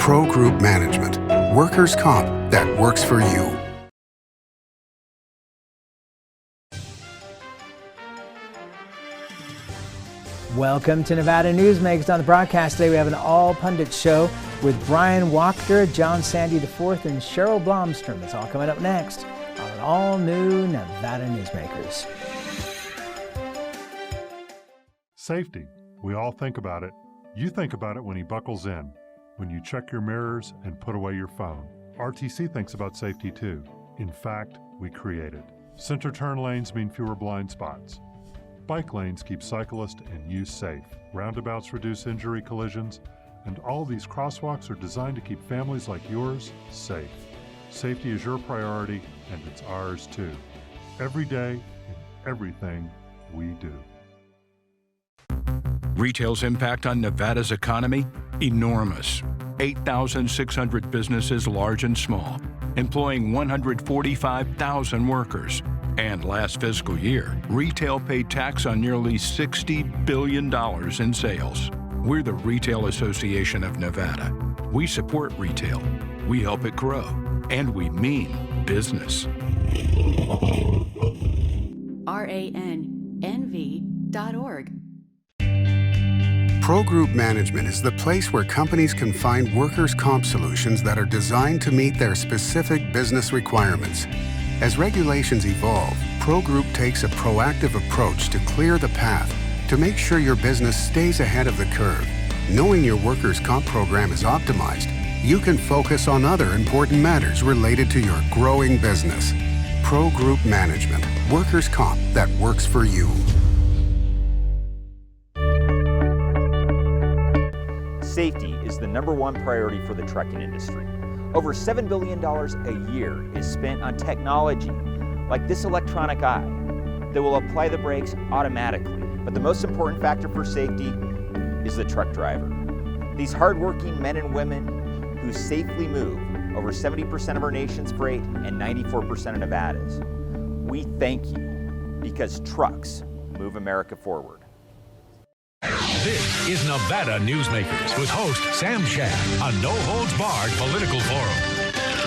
Pro Group Management, workers' comp that works for you. Welcome to Nevada Newsmakers. On the broadcast today, we have an all Pundits Show with Bryan Wachter, John Sande IV, and Cheryl Blomstrom. It's all coming up next on an all-new Nevada Newsmakers. Safety. We all think about it. You think about it when he buckles in, when you check your mirrors and put away your phone. RTC thinks about safety too. In fact, we create it. Center turn lanes mean fewer blind spots. Bike lanes keep cyclists and you safe. Roundabouts reduce injury collisions, and all these crosswalks are designed to keep families like yours safe. Safety is your priority, and it's ours too. Every day, in everything we do. Retail's impact on Nevada's economy? Enormous. 8,600 businesses, large and small, employing 145,000 workers. And last fiscal year, retail paid tax on nearly $60 billion in sales. We're the Retail Association of Nevada. We support retail, we help it grow, and we mean business. RANNV.org. Pro Group Management is the place where companies can find workers' comp solutions that are designed to meet their specific business requirements. As regulations evolve, Pro Group takes a proactive approach to clear the path to make sure your business stays ahead of the curve. Knowing your workers' comp program is optimized, you can focus on other important matters related to your growing business. Pro Group Management, workers' comp that works for you. Safety is the #1 priority for the trucking industry. Over $7 billion a year is spent on technology like this electronic eye that will apply the brakes automatically. But the most important factor for safety is the truck driver. These hardworking men and women who safely move over 70% of our nation's freight and 94% of Nevada's. We thank you because trucks move America forward. This is Nevada Newsmakers with host Sam Shad, a no-holds-barred political forum.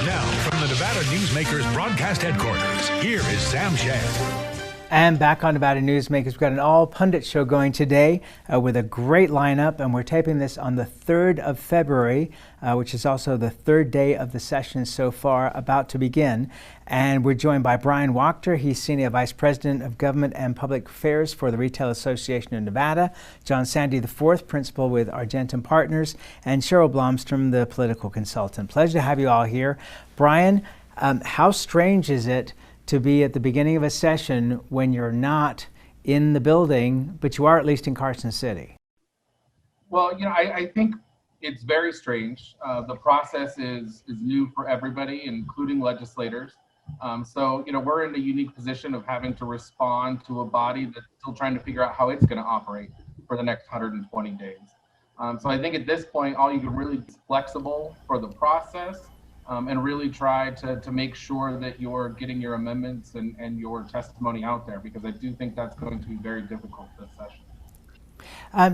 Now, from the Nevada Newsmakers broadcast headquarters, here is Sam Shad. And back on Nevada Newsmakers, we've got an all Pundits Show going today with a great lineup, and we're taping this on the 3rd of February, which is also the 3rd day of the session so far, about to begin. And we're joined by Bryan Wachter. He's Senior Vice President of Government and Public Affairs for the Retail Association of Nevada, John Sande IV, Principal with Argentum Partners, and Cheryl Blomstrom, the political consultant. Pleasure to have you all here. Bryan, how strange is it to be at the beginning of a session when you're not in the building, but you are at least in Carson City? Well, I think it's very strange. The process is new for everybody, including legislators. So, we're in a unique position of having to respond to a body that's still trying to figure out how it's going to operate for the next 120 days. So I think at this point, all you can really be flexible for the process. And really try to make sure that you're getting your amendments and your testimony out there, because I do think that's going to be very difficult this session.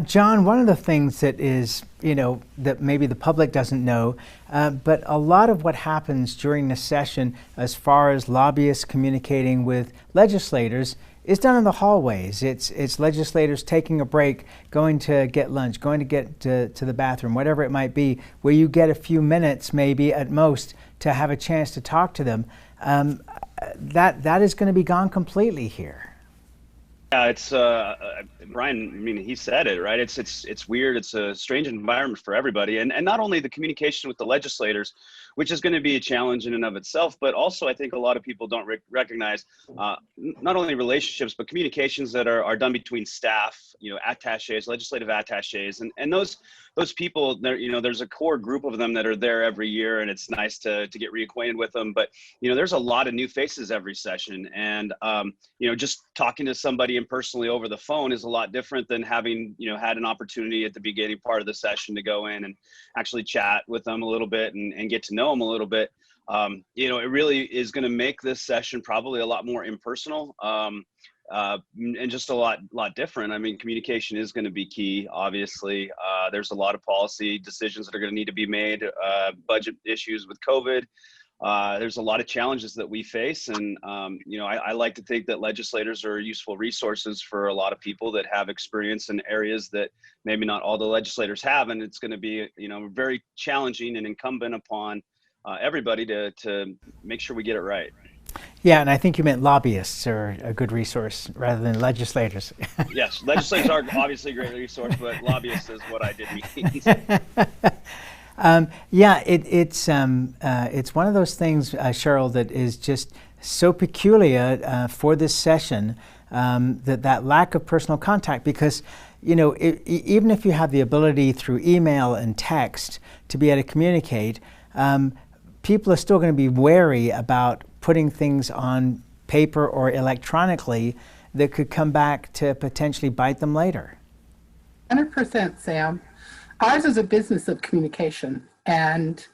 John, one of the things that is, that maybe the public doesn't know, but a lot of what happens during the session as far as lobbyists communicating with legislators is done in the hallways. It's legislators taking a break, going to get lunch, going to get to the bathroom, whatever it might be, where you get a few minutes maybe at most to have a chance to talk to them. That is going to be gone completely here. Yeah, it's Bryan. I mean, he said it right. It's weird. It's a strange environment for everybody, and not only the communication with the legislators, which is going to be a challenge in and of itself, but also I think a lot of people don't recognize not only relationships but communications that are done between staff, attachés, legislative attachés, and those people. There's a core group of them that are there every year, and it's nice to get reacquainted with them. But there's a lot of new faces every session, and just talking to somebody impersonally over the phone is a lot different than having had an opportunity at the beginning part of the session to go in and actually chat with them a little bit and get to know them a little bit. It really is going to make this session probably a lot more impersonal. and just a lot different. I mean, communication is going to be key. Obviously, there's a lot of policy decisions that are going to need to be made. Budget issues with COVID. There's a lot of challenges that we face, and I like to think that legislators are useful resources for a lot of people that have experience in areas that maybe not all the legislators have, and it's going to be very challenging and incumbent upon everybody to make sure we get it right. Yeah, and I think you meant lobbyists are a good resource rather than legislators. Yes, legislators are obviously a great resource, but lobbyists is what I did mean. Yeah, it's one of those things, Cheryl, that is just so peculiar for this session, that lack of personal contact, because even if you have the ability through email and text to be able to communicate, people are still going to be wary about putting things on paper or electronically that could come back to potentially bite them later. 100%, Sam. Ours is a business of communication, and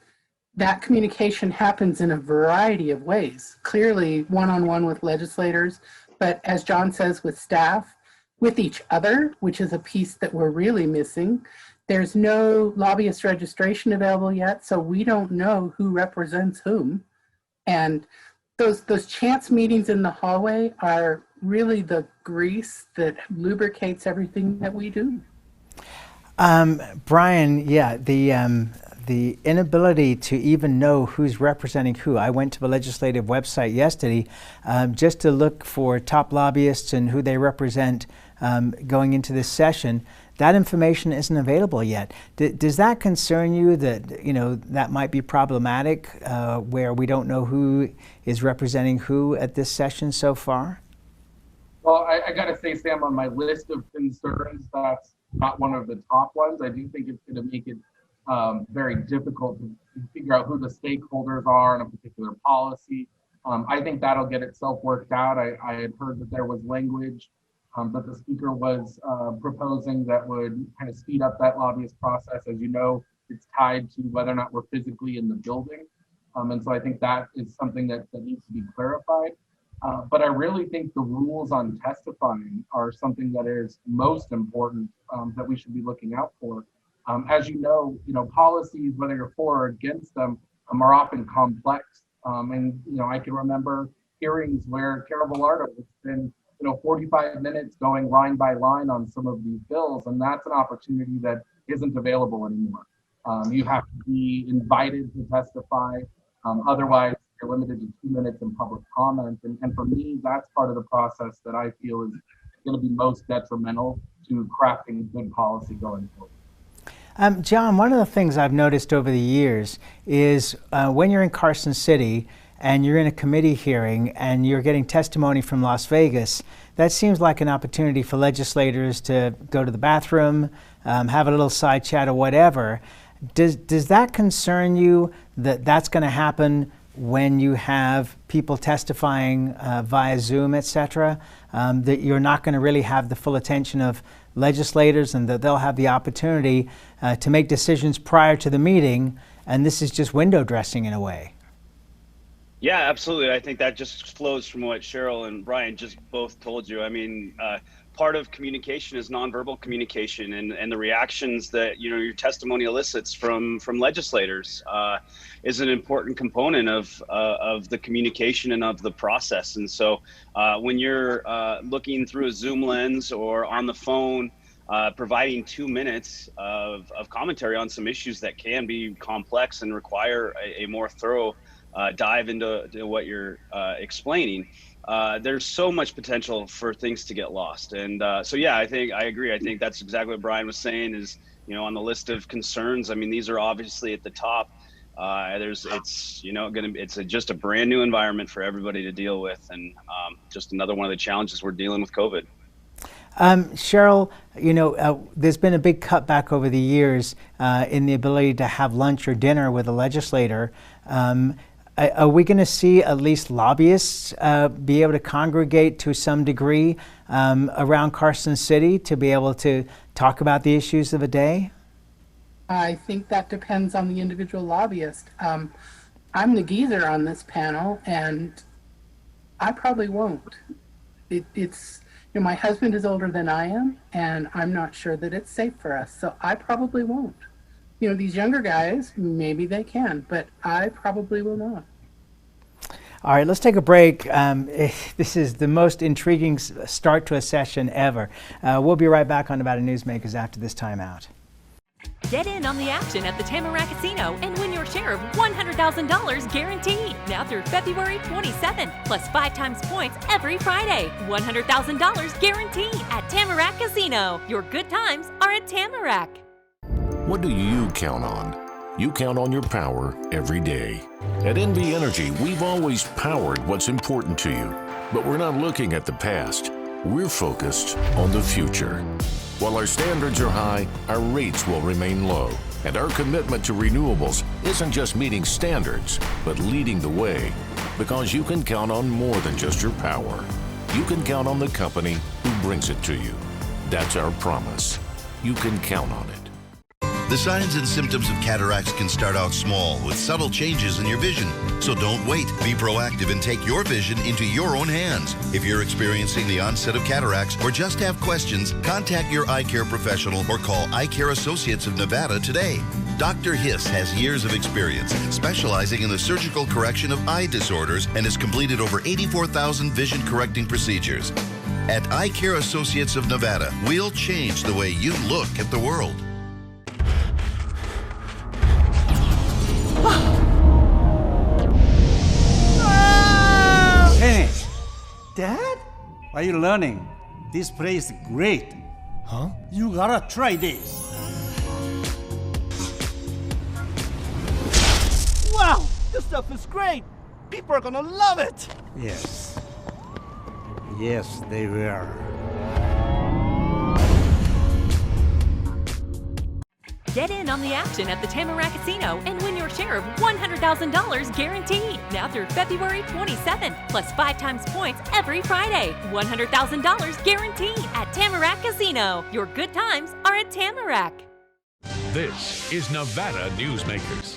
that communication happens in a variety of ways. Clearly, one-on-one with legislators, but as John says, with staff, with each other, which is a piece that we're really missing. There's no lobbyist registration available yet, so we don't know who represents whom. And those chance meetings in the hallway are really the grease that lubricates everything that we do. Bryan, yeah, the inability to even know who's representing who. I went to the legislative website yesterday just to look for top lobbyists and who they represent going into this session. That information isn't available yet. Does that concern you that that might be problematic, where we don't know who is representing who at this session so far? Well, I got to say, Sam, on my list of concerns, that's not one of the top ones. I do think it's going to make it very difficult to figure out who the stakeholders are in a particular policy. I think that'll get itself worked out. I had heard that there was language that the speaker was proposing that would kind of speed up that lobbyist process. As you know, it's tied to whether or not we're physically in the building. And so I think that is something that needs to be clarified. But I really think the rules on testifying are something that is most important that we should be looking out for. As you know, policies, whether you're for or against them, are often complex. And I can remember hearings where Cheryl Blomstrom has been 45 minutes going line by line on some of these bills, and that's an opportunity that isn't available anymore. You have to be invited to testify. Otherwise, you're limited to 2 minutes in public comment. And for me, that's part of the process that I feel is going to be most detrimental to crafting good policy going forward. John, one of the things I've noticed over the years is when you're in Carson City and you're in a committee hearing and you're getting testimony from Las Vegas, that seems like an opportunity for legislators to go to the bathroom, have a little side chat or whatever. Does that concern you that that's going to happen when you have people testifying via Zoom, et cetera, that you're not going to really have the full attention of legislators and that they'll have the opportunity to make decisions prior to the meeting, and this is just window dressing in a way? Yeah, absolutely. I think that just flows from what Cheryl and Bryan just both told you. I mean, part of communication is nonverbal communication, and the reactions that your testimony elicits from legislators is an important component of the communication and of the process. And so when you're looking through a Zoom lens or on the phone, providing 2 minutes of commentary on some issues that can be complex and require a more thorough dive into what you're explaining, there's so much potential for things to get lost. And so yeah, I agree. I think that's exactly what Bryan was saying is, on the list of concerns, I mean, these are obviously at the top. It's just a brand new environment for everybody to deal with, and just another one of the challenges we're dealing with COVID. Cheryl, there's been a big cutback over the years in the ability to have lunch or dinner with a legislator. Are we going to see at least lobbyists be able to congregate to some degree around Carson City to be able to talk about the issues of the day? I think that depends on the individual lobbyist. I'm the geezer on this panel, and I probably won't. It's You know, my husband is older than I am, and I'm not sure that it's safe for us, so I probably won't. You know, these younger guys, maybe they can, but I probably will not. All right, let's take a break. This is the most intriguing start to a session ever. We'll be right back on Nevada Newsmakers after this timeout. Get in on the action at the Tamarack Casino and win your share of $100,000 guaranteed. Now through February 27th, plus 5 times points every Friday. $100,000 guaranteed at Tamarack Casino. Your good times are at Tamarack. What do you count on? You count on your power every day. At NV Energy, we've always powered what's important to you. But we're not looking at the past. We're focused on the future. While our standards are high, our rates will remain low. And our commitment to renewables isn't just meeting standards, but leading the way. Because you can count on more than just your power. You can count on the company who brings it to you. That's our promise. You can count on it. The signs and symptoms of cataracts can start out small with subtle changes in your vision. So don't wait. Be proactive and take your vision into your own hands. If you're experiencing the onset of cataracts or just have questions, contact your eye care professional or call Eye Care Associates of Nevada today. Dr. Hiss has years of experience specializing in the surgical correction of eye disorders and has completed over 84,000 vision correcting procedures. At Eye Care Associates of Nevada, we'll change the way you look at the world. Hey, Dad? What are you learning? This place is great. Huh? You gotta try this. Wow, this stuff is great. People are gonna love it. Yes. Yes, they will. Get in on the action at the Tamarack Casino and win your share of $100,000 guaranteed. Now through February 27th, plus 5 times points every Friday. $100,000 guaranteed at Tamarack Casino. Your good times are at Tamarack. This is Nevada Newsmakers.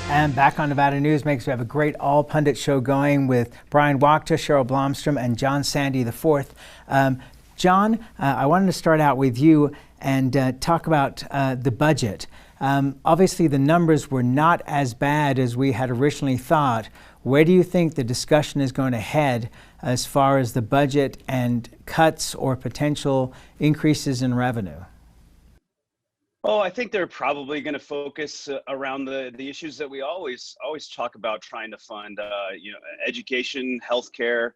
And back on Nevada Newsmakers, we have a great all pundit show going with Bryan Wachter, Cheryl Blomstrom, and John Sande IV. John, I wanted to start out with you and talk about the budget. Obviously, the numbers were not as bad as we had originally thought. Where do you think the discussion is going to head as far as the budget and cuts or potential increases in revenue? Oh, I think they're probably going to focus around the issues that we always talk about trying to fund, education, healthcare,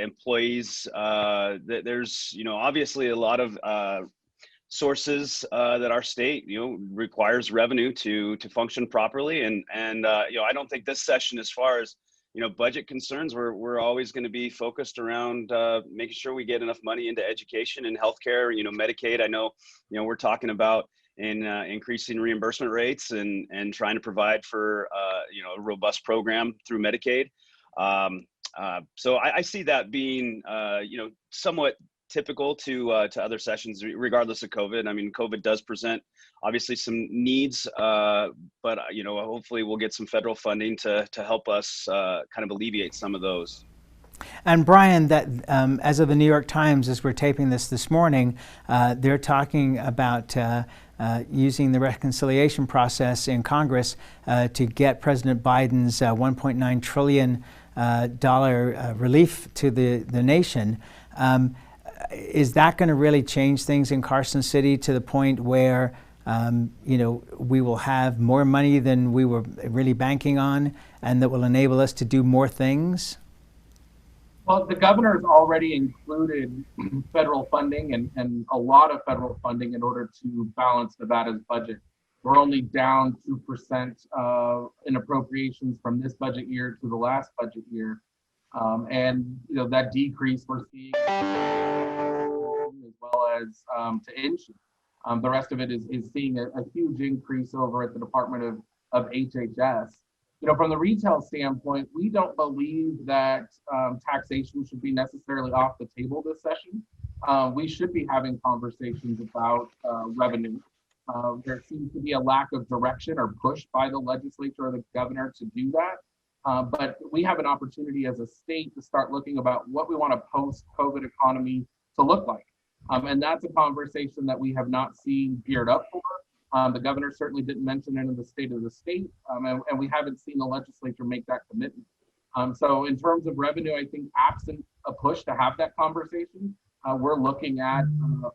employees. There's, obviously a lot of sources that our state, requires revenue to function properly. And I don't think this session, as far as, budget concerns, we're always going to be focused around making sure we get enough money into education and healthcare, Medicaid. I know, we're talking about increasing reimbursement rates and trying to provide for, a robust program through Medicaid. So I see that being, somewhat typical to other sessions, regardless of COVID. I mean, COVID does present obviously some needs, but hopefully we'll get some federal funding to help us kind of alleviate some of those. And Bryan, that as of the New York Times, as we're taping this morning, they're talking about using the reconciliation process in Congress to get President Biden's $1.9 trillion relief to the nation. Is that going to really change things in Carson City to the point where, we will have more money than we were really banking on, and that will enable us to do more things? Well, the governor's already included federal funding and a lot of federal funding in order to balance Nevada's budget. We're only down 2% in appropriations from this budget year to the last budget year. And that decrease we're seeing as well as to INSHE. The rest of it is seeing a huge increase over at the Department of HHS. From the retail standpoint, we don't believe that taxation should be necessarily off the table this session. We should be having conversations about revenue. There seems to be a lack of direction or push by the legislature or the governor to do that. But we have an opportunity as a state to start looking about what we want a post-COVID economy to look like. And that's a conversation that we have not seen geared up for. The governor certainly didn't mention it in the state of the state, and we haven't seen the legislature make that commitment. So in terms of revenue, I think absent a push to have that conversation, we're looking at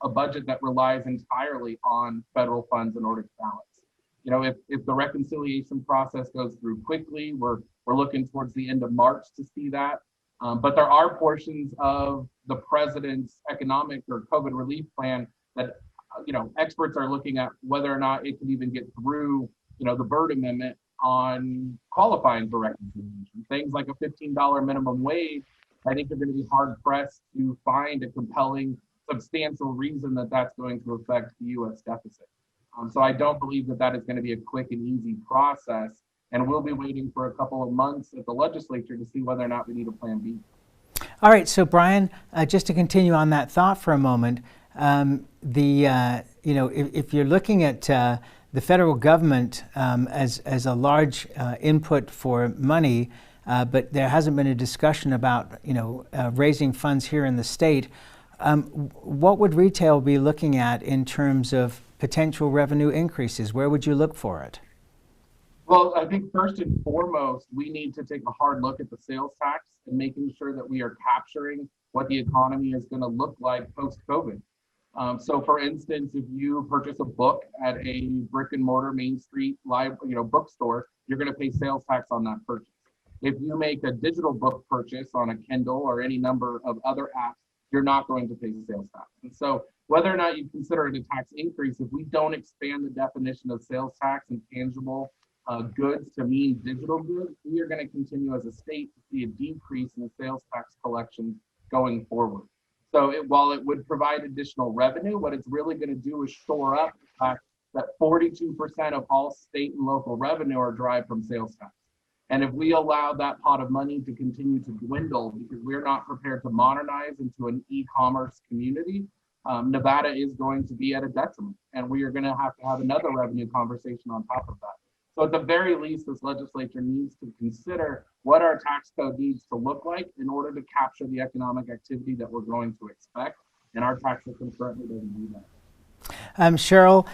a budget that relies entirely on federal funds in order to balance. You know, if the reconciliation process goes through quickly, we're looking towards the end of March to see that. But there are portions of the president's economic or COVID relief plan that, experts are looking at whether or not it can even get through, the Byrd Amendment on qualifying for reconciliation. Things like a $15 minimum wage, I think they're going to be hard pressed to find a compelling, substantial reason that that's going to affect the U.S. deficit. So I don't believe that is going to be a quick and easy process. And we'll be waiting for a couple of months at the legislature to see whether or not we need a plan B. All right, so Bryan, just to continue on that thought for a moment, if you're looking at the federal government as a large input for money, but there hasn't been a discussion about raising funds here in the state, what would retail be looking at in terms of potential revenue increases? Where would you look for it? Well, I think first and foremost, we need to take a hard look at the sales tax and making sure that we are capturing what the economy is going to look like post-COVID. So for instance, if you purchase a book at a brick and mortar Main Street bookstore, you're going to pay sales tax on that purchase. If you make a digital book purchase on a Kindle or any number of other apps, you're not going to pay sales tax. And so whether or not you consider it a tax increase, if we don't expand the definition of sales tax and tangible goods to mean digital goods, we are going to continue as a state to see a decrease in sales tax collections going forward. So while it would provide additional revenue, what it's really going to do is shore up the fact that 42% of all state and local revenue are derived from sales tax. And if we allow that pot of money to continue to dwindle because we're not prepared to modernize into an e-commerce community, Nevada is going to be at a detriment. And we are going to have another revenue conversation on top of that. So at the very least, this legislature needs to consider what our tax code needs to look like in order to capture the economic activity that we're going to expect. And our tax system currently doesn't do that. Cheryl,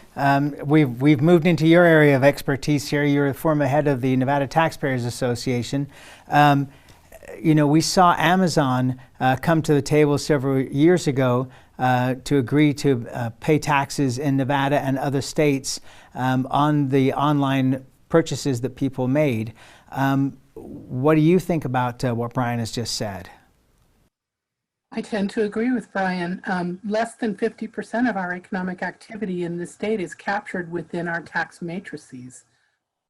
we've moved into your area of expertise here. You're the former head of the Nevada Taxpayers Association. We saw Amazon come to the table several years ago to agree to pay taxes in Nevada and other states on the online purchases that people made. What do you think about what Bryan has just said? I tend to agree with Bryan. Less than 50% of our economic activity in the state is captured within our tax matrices.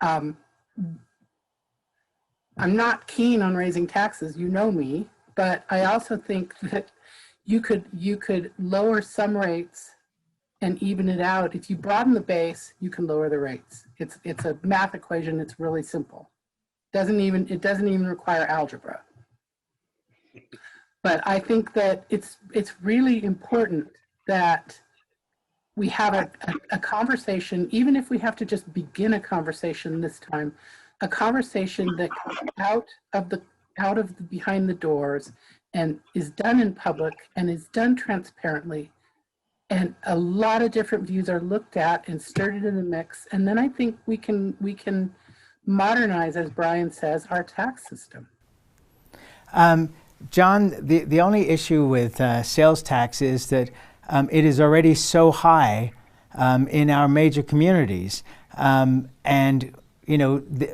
I'm not keen on raising taxes, you know me, but I also think that you could lower some rates and even it out. If you broaden the base, you can lower the rates. It's a math equation. It's really simple. It doesn't even require algebra. But I think that it's really important that we have a conversation, even if we have to just begin a conversation this time, a conversation that comes out of the behind the doors and is done in public and is done transparently. And a lot of different views are looked at and stirred in the mix. And then I think we can modernize, as Bryan says, our tax system. John, the only issue with sales tax is that it is already so high in our major communities. And,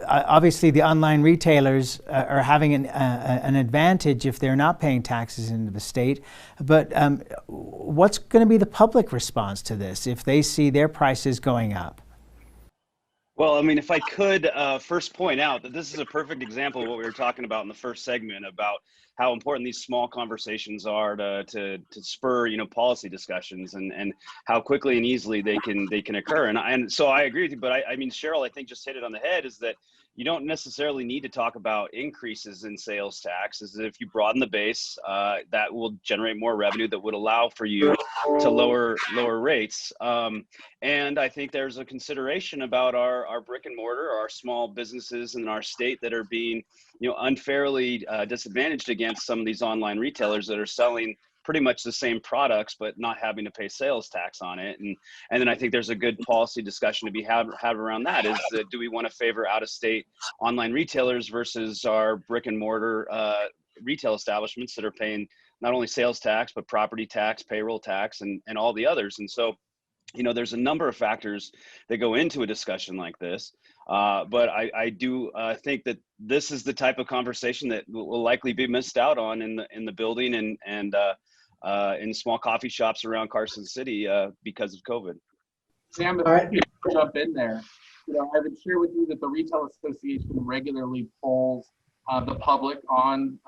obviously the online retailers are having an advantage if they're not paying taxes into the state. But what's going to be the public response to this if they see their prices going up? Well, I mean, if I could first point out that this is a perfect example of what we were talking about in the first segment about how important these small conversations are to spur, policy discussions and how quickly and easily they can occur. And so I agree with you, but I mean, Cheryl, I think just hit it on the head is that you don't necessarily need to talk about increases in sales tax. Is that if you broaden the base, that will generate more revenue that would allow for you to lower rates. And I think there's a consideration about our our brick and mortar, our small businesses in our state that are being, unfairly disadvantaged against some of these online retailers that are selling pretty much the same products, but not having to pay sales tax on it. And then I think there's a good policy discussion to be had around that is do we want to favor out-of-state online retailers versus our brick and mortar retail establishments that are paying not only sales tax, but property tax, payroll tax, and all the others. And so, there's a number of factors that go into a discussion like this. But I do think that this is the type of conversation that will likely be missed out on in the building and in small coffee shops around Carson City because of COVID. Sam, if I could jump in there, I would share with you that the Retail Association regularly polls the public on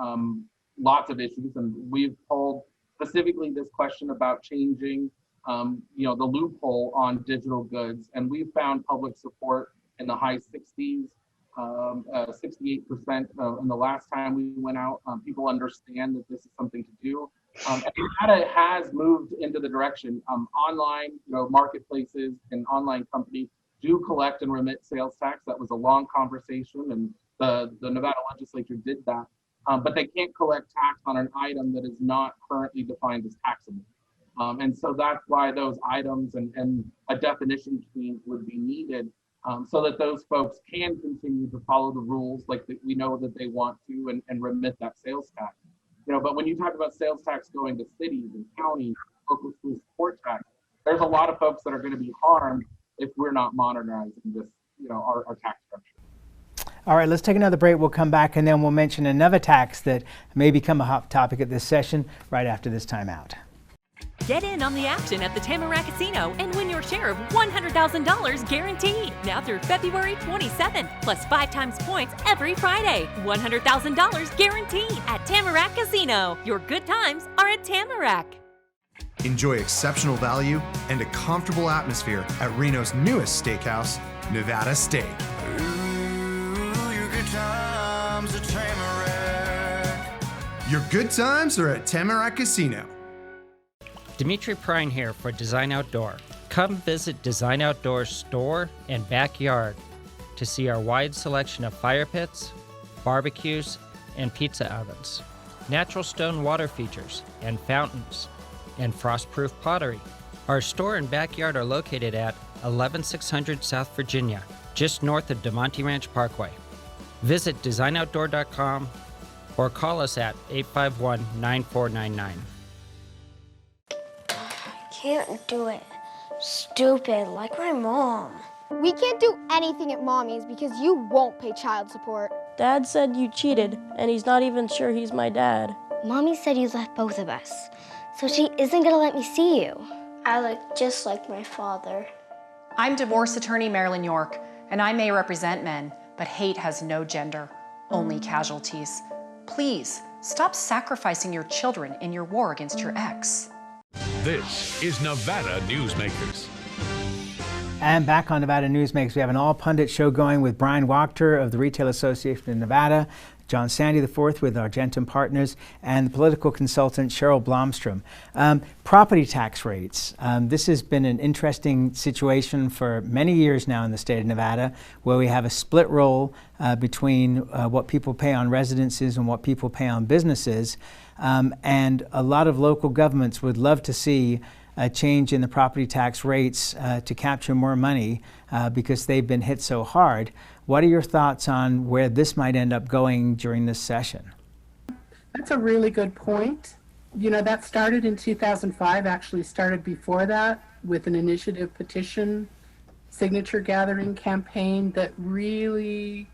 lots of issues, and we've polled specifically this question about changing the loophole on digital goods, and we've found public support in the high 60s, 68%. And the last time we went out, people understand that this is something to do. And Nevada has moved into the direction. Online, marketplaces and online companies do collect and remit sales tax. That was a long conversation, and the Nevada legislature did that. But they can't collect tax on an item that is not currently defined as taxable. And so that's why those items and a definition change would be needed so that those folks can continue to follow the rules like we know that they want to and remit that sales tax. But when you talk about sales tax going to cities and counties, local school support tax, there's a lot of folks that are going to be harmed if we're not modernizing this, our tax structure. All right, let's take another break. We'll come back and then we'll mention another tax that may become a hot topic at this session right after this timeout. Get in on the action at the Tamarack Casino and win your share of $100,000 guaranteed. Now through February 27th, plus 5 times points every Friday. $100,000 guaranteed at Tamarack Casino. Your good times are at Tamarack. Enjoy exceptional value and a comfortable atmosphere at Reno's newest steakhouse, Nevada Steak. Ooh, your good times at Tamarack. Your good times are at Tamarack Casino. Dimitri Prine here for Design Outdoor. Come visit Design Outdoor's store and backyard to see our wide selection of fire pits, barbecues, and pizza ovens, natural stone water features and fountains, and frost-proof pottery. Our store and backyard are located at 11600 South Virginia, just north of DeMonte Ranch Parkway. Visit designoutdoor.com or call us at 851-9499. Can't do it. Stupid, like my mom. We can't do anything at Mommy's because you won't pay child support. Dad said you cheated, and he's not even sure he's my dad. Mommy said you left both of us, so she isn't gonna let me see you. I look just like my father. I'm divorce attorney Marilyn York, and I may represent men, but hate has no gender, only casualties. Please, stop sacrificing your children in your war against your ex. This is Nevada Newsmakers. And back on Nevada Newsmakers, we have an all Pundits show going with Bryan Wachter of the Retail Association of Nevada, John Sande IV with Argentum Partners, and the political consultant Cheryl Blomstrom. Property tax rates. This has been an interesting situation for many years now in the state of Nevada, where we have a split roll between what people pay on residences and what people pay on businesses. And a lot of local governments would love to see a change in the property tax rates to capture more money because they've been hit so hard. What are your thoughts on where this might end up going during this session? That's a really good point. That started in 2005, actually started before that with an initiative petition, signature gathering campaign that really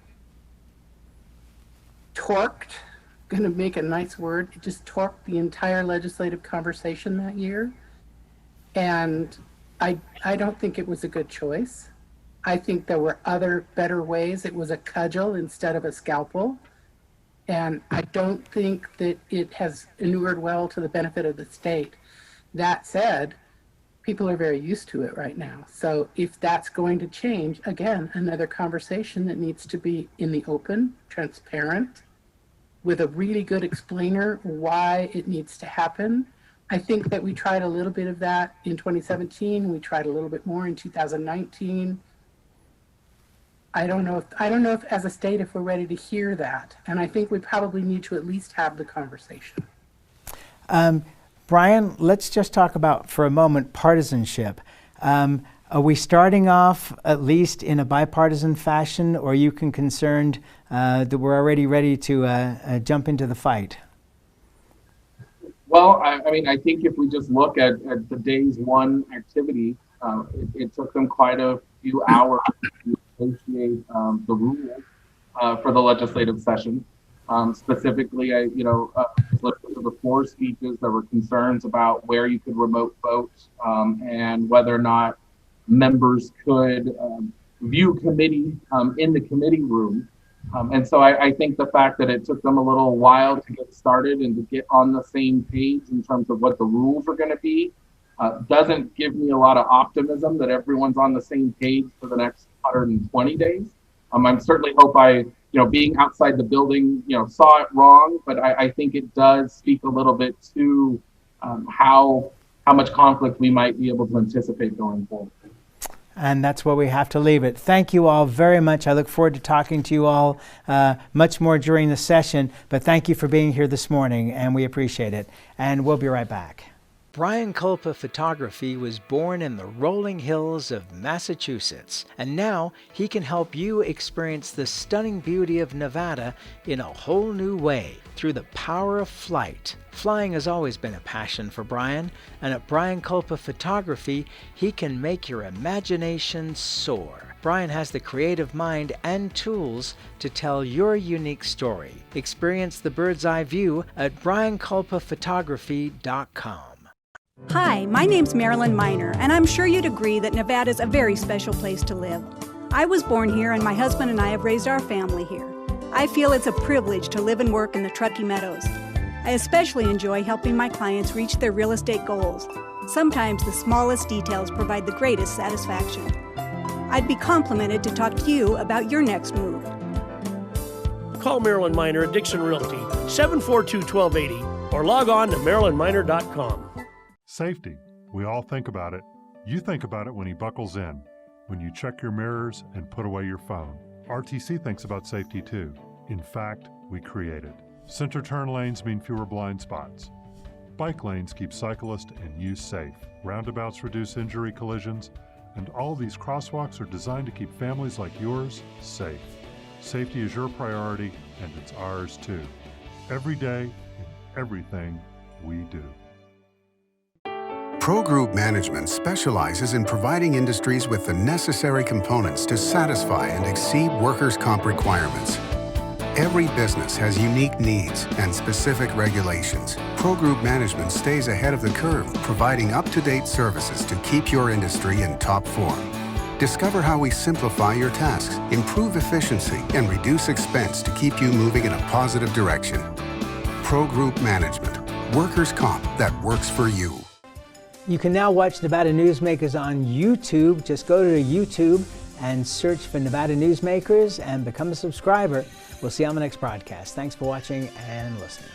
torqued, going to make a nice word, it just torqued the entire legislative conversation that year. And I don't think it was a good choice. I think there were other better ways. It was a cudgel instead of a scalpel. And I don't think that it has inured well to the benefit of the state. That said, people are very used to it right now. So if that's going to change, again, another conversation that needs to be in the open, transparent, with a really good explainer why it needs to happen. I think that we tried a little bit of that in 2017. We tried a little bit more in 2019. I don't know if as a state, if we're ready to hear that. And I think we probably need to at least have the conversation. Bryan, let's just talk about for a moment partisanship. Are we starting off at least in a bipartisan fashion, or are you concerned that we're already ready to jump into the fight? Well, I mean, I think if we just look at the day's one activity, it took them quite a few hours to negotiate the rules for the legislative session. Specifically, I listened to the floor speeches. There were concerns about where you could remote vote and whether or not members could view committee in the committee room. And so I think the fact that it took them a little while to get started and to get on the same page in terms of what the rules are going to be doesn't give me a lot of optimism that everyone's on the same page for the next 120 days. I'm certainly hope being outside the building, saw it wrong, but I think it does speak a little bit to how much conflict we might be able to anticipate going forward. And that's where we have to leave it. Thank you all very much. I look forward to talking to you all much more during the session, but thank you for being here this morning, and we appreciate it. And we'll be right back. Bryan Culpa Photography was born in the rolling hills of Massachusetts, and now he can help you experience the stunning beauty of Nevada in a whole new way through the power of flight. Flying has always been a passion for Bryan, and at Bryan Culpa Photography, he can make your imagination soar. Bryan has the creative mind and tools to tell your unique story. Experience the bird's eye view at bryanculpaphotography.com. Hi, my name's Marilyn Miner, and I'm sure you'd agree that Nevada's a very special place to live. I was born here, and my husband and I have raised our family here. I feel it's a privilege to live and work in the Truckee Meadows. I especially enjoy helping my clients reach their real estate goals. Sometimes the smallest details provide the greatest satisfaction. I'd be complimented to talk to you about your next move. Call Marilyn Miner at Dixon Realty, 742-1280, or log on to marilynminer.com. Safety. We all think about it. You think about it when he buckles in, when you check your mirrors and put away your phone. RTC thinks about safety too. In fact, we create it. Center turn lanes mean fewer blind spots. Bike lanes keep cyclists and you safe. Roundabouts reduce injury collisions, and all these crosswalks are designed to keep families like yours safe. Safety is your priority, and it's ours too. Every day, in everything we do. Pro Group Management specializes in providing industries with the necessary components to satisfy and exceed workers' comp requirements. Every business has unique needs and specific regulations. Pro Group Management stays ahead of the curve, providing up-to-date services to keep your industry in top form. Discover how we simplify your tasks, improve efficiency, and reduce expense to keep you moving in a positive direction. Pro Group Management. Workers' comp that works for you. You can now watch Nevada Newsmakers on YouTube. Just go to YouTube and search for Nevada Newsmakers and become a subscriber. We'll see you on the next broadcast. Thanks for watching and listening.